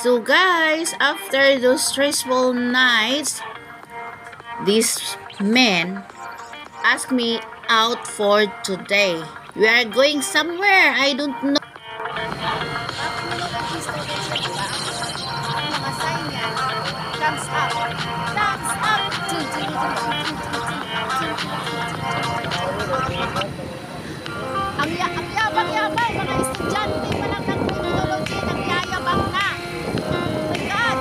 So guys, after those stressful nights, these men asked me out for today. We are going somewhere. I don't know. Thumbs up. Thumbs up. Ang yabang-yabang, mga estudyante pa lang ng criminology, nagyayabang na. Oh my God.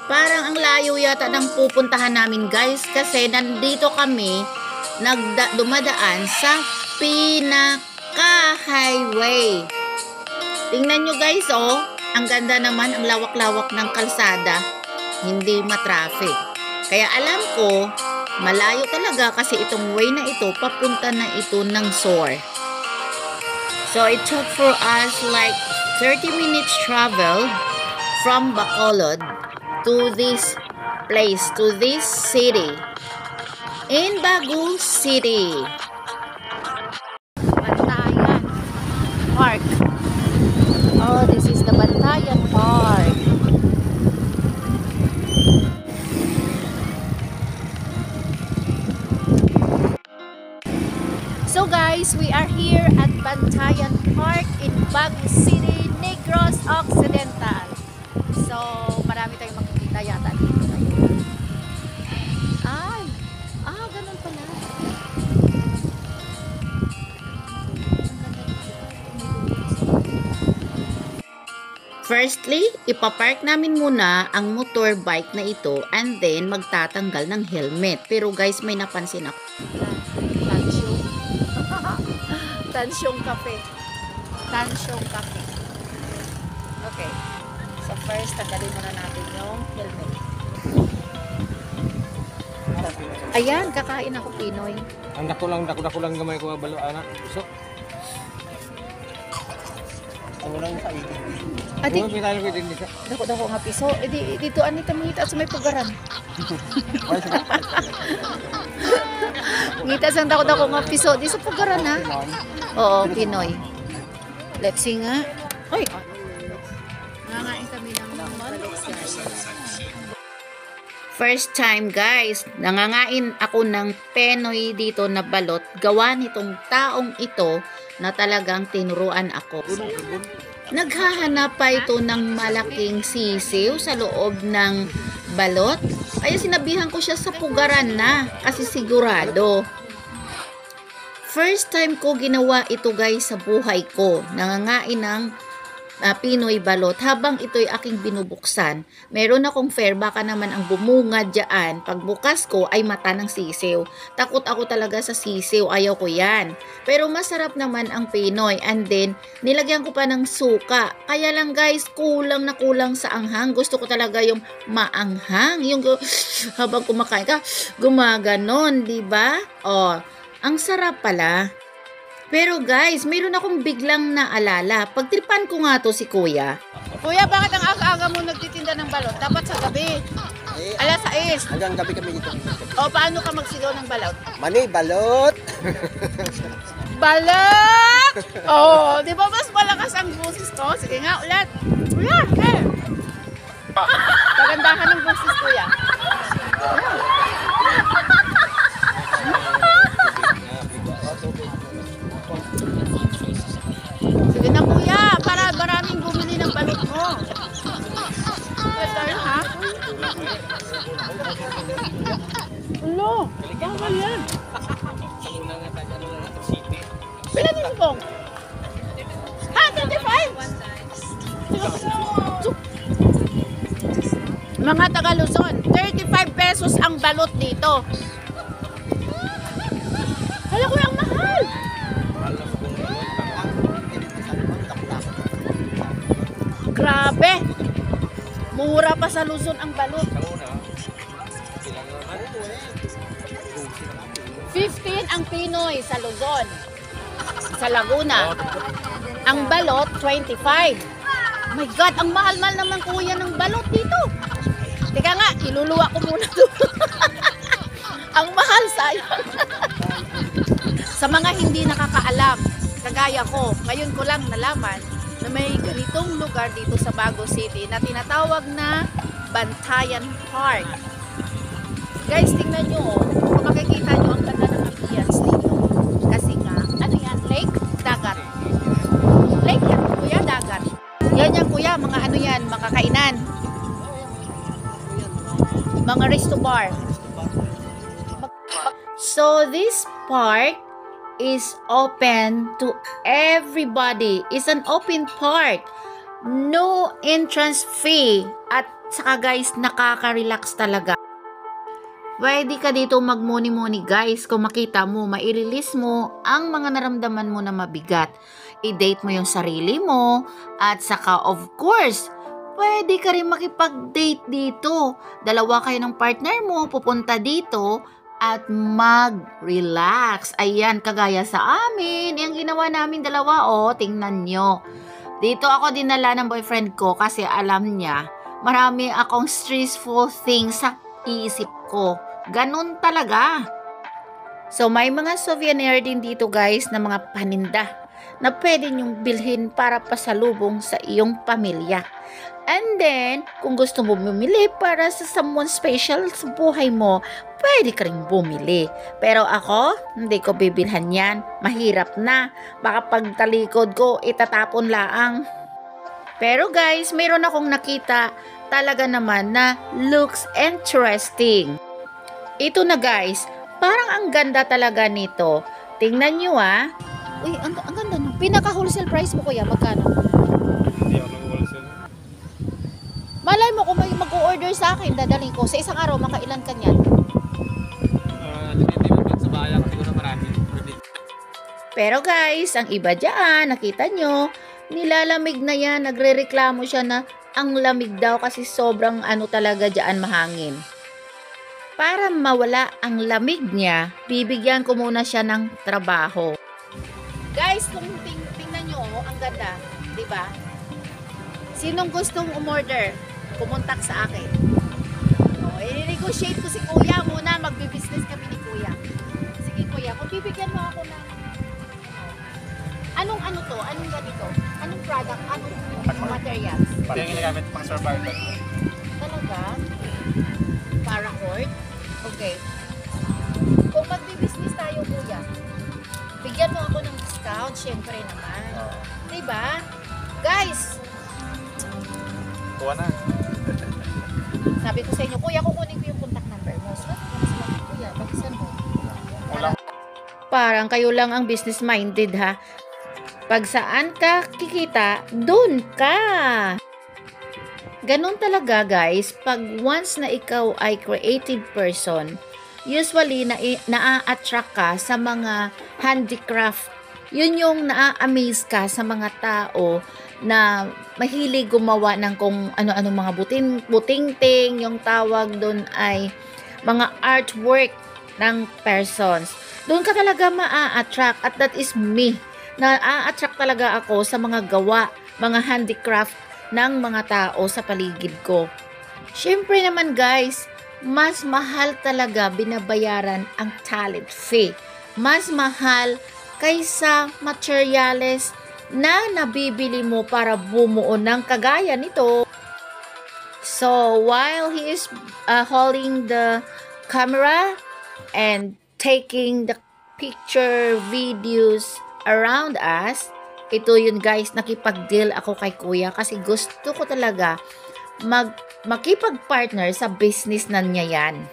Parang ang layo yata ng pupuntahan namin guys, kasi nandito kami dumadaan sa pinaka-highway. Tingnan nyo guys, oh, ang ganda naman, ang lawak-lawak ng kalsada, hindi matraffic. Kaya alam ko, malayo talaga kasi itong way na ito, papunta na ito ng SOAR. So it took for us like 30 minutes travel from Bacolod to this place, to this city, in Baguio City. Bantayan Park. Oh, this is the Bantayan Park. So guys, we are here at Bantayan Park in Baguio City, Negros Occidental. So, marami tayong makikita yata dito ngayon. Ganun pala. Firstly, ipapark namin muna ang motorbike na ito and then magtatanggal ng helmet. Pero guys, may napansin ako. Tansyong. Tansyong kape. Tansyong kape. Okay. So first, tanggalin muna natin yung helmet. Ayan, kakain ako Pinoy. Ang dako lang gamay ko balo anak. So. Ang sa iyo. Ati, Ano pinalo ko din dito? dako nga piso. Dito anita mangita sa may pugaran. Ngita sang dako nga piso. Di sa pugaran ha. Oo, Pinoy. Let's see nga. Ay, nangain kami ng First time guys, nangangain ako ng Pinoy dito na balot. Gawa nitong taong ito na talagang tinuruan ako. Naghahanap pa ito ng malaking sisiw sa loob ng balot. Kaya sinabihan ko siya sa pugaran na kasi sigurado. First time ko ginawa ito guys sa buhay ko. Nangangain ng Pinoy balot. Habang ito'y aking binubuksan, meron akong fair, baka naman ang bumunga dyan. Pagbukas ko ay mata ng sisiw. Takot ako talaga sa sisiw, ayaw ko yan. Pero masarap naman ang Pinoy. And then, nilagyan ko pa ng suka. Kaya lang guys, kulang na kulang sa anghang. Gusto ko talaga yung maanghang. Yung habang kumakain ka, gumaganon, diba? Oh, ang sarap pala. Pero guys, mayroon akong biglang naalala. Pagtripan ko nga to si Kuya. Kuya, bakit ang aga-aga mo nagtitinda ng balot? Dapat sa gabi. Alas 6. Hanggang gabi kami dito. O, paano ka magsigaw ng balot? Mani balot. Balot! Oh, di ba mas malakas ang boses ko? Sige nga, ulit. Ulit, eh. Pagandahan ng boses, Kuya. Sige na Kuya, para maraming bumili ng balot mo. Ito ha? Ulo, bawal yan. Pila din pong? Ha, 35? Mga taga Luzon, 35 pesos ang balot dito. Hala ko ang mahal. Grabe. Mura pa sa Luzon ang balot. 15 ang Pinoy sa Luzon. Sa Laguna. Ang balot, 25. My God, ang mahal-mahal naman kuya ng balot dito. Teka nga, iluluwa ko muna to. Ang mahal, sayang. Sa mga hindi nakakaalam, kagaya ko. Ngayon ko lang nalaman na may ganitong lugar dito sa Baguio City na tinatawag na Bantayan Park. Guys, tingnan nyo, kung makikita nyo ang ganda ng ambience dito. Kasi nga, ano yan? Lake? Dagat. Lake yan, kuya, dagat. Yan yan, kuya, mga ano yan, mga kainan. Mga resto bar. So this park is open to everybody. It's an open park. No entrance fee. At saka guys, nakaka-relax talaga. Pwede ka dito magmuni-muni guys. Kung makita mo, mairelease mo ang mga naramdaman mo na mabigat. I-date mo yung sarili mo. At saka of course, pwede ka rin makipag-date dito. Dalawa kayo ng partner mo, pupunta dito at mag-relax. Ayan, kagaya sa amin. Yung ginawa namin dalawa, oh, tingnan nyo. Dito ako dinala ng boyfriend ko kasi alam niya, marami akong stressful things sa isip ko. Ganun talaga. So, may mga souvenir din dito guys na mga paninda na pwede nyong bilhin para pasalubong sa iyong pamilya. And then, kung gusto mo bumili para sa someone special sa buhay mo, pwede ka rin bumili. Pero ako, hindi ko bibilhan yan. Mahirap na. Baka pagtalikod ko, itatapon laang. Pero guys, mayroon akong nakita talaga naman na looks interesting. Ito na guys, parang ang ganda talaga nito. Tingnan nyo ah. Uy, ang ganda no. Pinaka-wholesale price mo kuya, magkano? Hindi ako nag-wholesale. Malay mo kung may mag-order sa akin, dadaling ko. Sa isang araw, makailan ka niyan? Hindi mo sa bayan kasi siguro marami. Pero guys, ang iba dyan, nakita nyo, nilalamig na yan, nagre-reklamo siya na ang lamig daw kasi sobrang ano talaga dyan mahangin. Para mawala ang lamig niya, bibigyan ko muna siya ng trabaho. Guys, kung tingnan nyo, oh, ang ganda. Diba? Sinong gustong umorder, pumuntak sa akin. Oh, i-negotiate ko si kuya muna, magbi-business kami ni kuya. Sige kuya, kung bibigyan mo ako ng anong ano to? Anong ganito? Anong product? Anong materials? Ito yung ginagamit pang survival. Talaga? Paracord? Okay. Kung magbi-business tayo kuya, bigyan mo ako ng discount, syempre naman. Diba? Guys, Kuha na. sabi ko sa inyo, kuya, kukunin ko yung contact number mo. So, kuya, bagisan mo. Wala. Parang kayo lang ang business-minded ha. Pag saan ka kikita, dun ka. Ganon talaga guys, pag once na ikaw ay creative person, usually naa-attract ka sa mga handicraft. Yun yung naa-amaze ka sa mga tao na mahilig gumawa ng kung ano-ano mga buting-ting, yung tawag doon ay mga artwork ng persons. Doon ka talaga maa-attract at that is me. Na-attract talaga ako sa mga gawa, mga handicraft ng mga tao sa paligid ko. Syempre naman guys, mas mahal talaga binabayaran ang talent fee. Mas mahal kaysa materials na nabibili mo para bumuo ng kagaya nito. So, while he is holding the camera and taking the picture, videos around us, ito yun guys, nakipag-deal ako kay kuya kasi gusto ko talaga makipag-partner sa business na niya yan.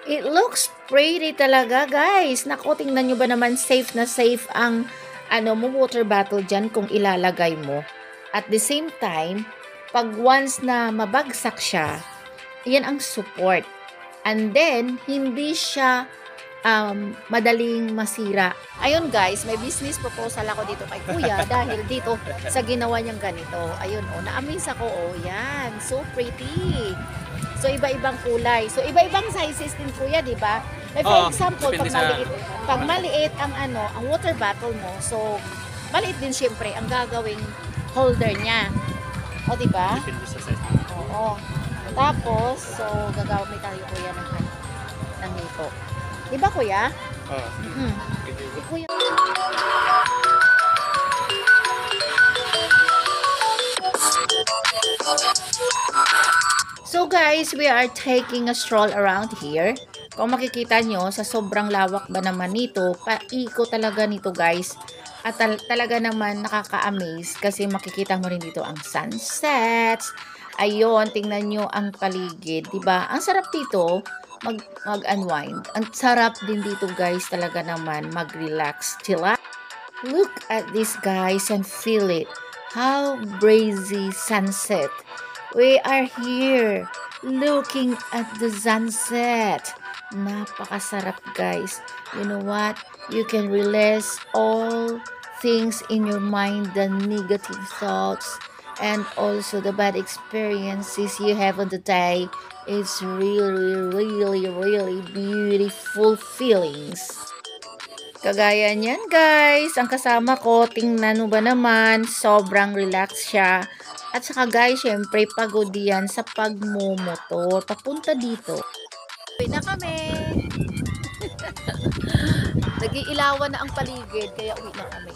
It looks pretty talaga guys. Naku, tingnan nyo ba naman safe na safe ang water bottle dyan kung ilalagay mo. At the same time, pag once na mabagsak siya, yan ang support. And then, hindi siya madaling masira. Ayun guys, may business proposal ako dito kay kuya dahil dito sa ginawa niyang ganito. Ayun, na-amaze ako. Yan, so pretty. So, iba-ibang kulay. So, iba-ibang sizes din kuya, di ba? Like for example, pag maliit ang ang water bottle mo, so, maliit din syempre ang gagawing holder niya. O, di ba? Oo. Tapos, so, gagawin tayo kuya ng hito. Di ba kuya? Oo. Kuya. So guys, we are taking a stroll around here. Kung makikita nyo, sa sobrang lawak ba naman nito, paiko talaga nito guys. At talaga naman nakaka-amaze kasi makikita mo rin dito ang sunsets. Ayun, tingnan nyo ang paligid, 'di ba? Ang sarap dito mag-unwind. Ang sarap din dito guys talaga naman mag-relax, chill out. Look at this guys and feel it. How breezy sunset. We are here looking at the sunset. Napakasarap guys. You know what? You can release all things in your mind, the negative thoughts and also the bad experiences you have on the day. It's really beautiful feelings. Kagaya niyan guys, ang kasama ko, tingnan mo ba naman, sobrang relax siya. At saka guys, syempre pagod yan sa pagmumotor. Papunta dito. Uwi na kami. Nag-iilawan na ang paligid, kaya uwi na kami.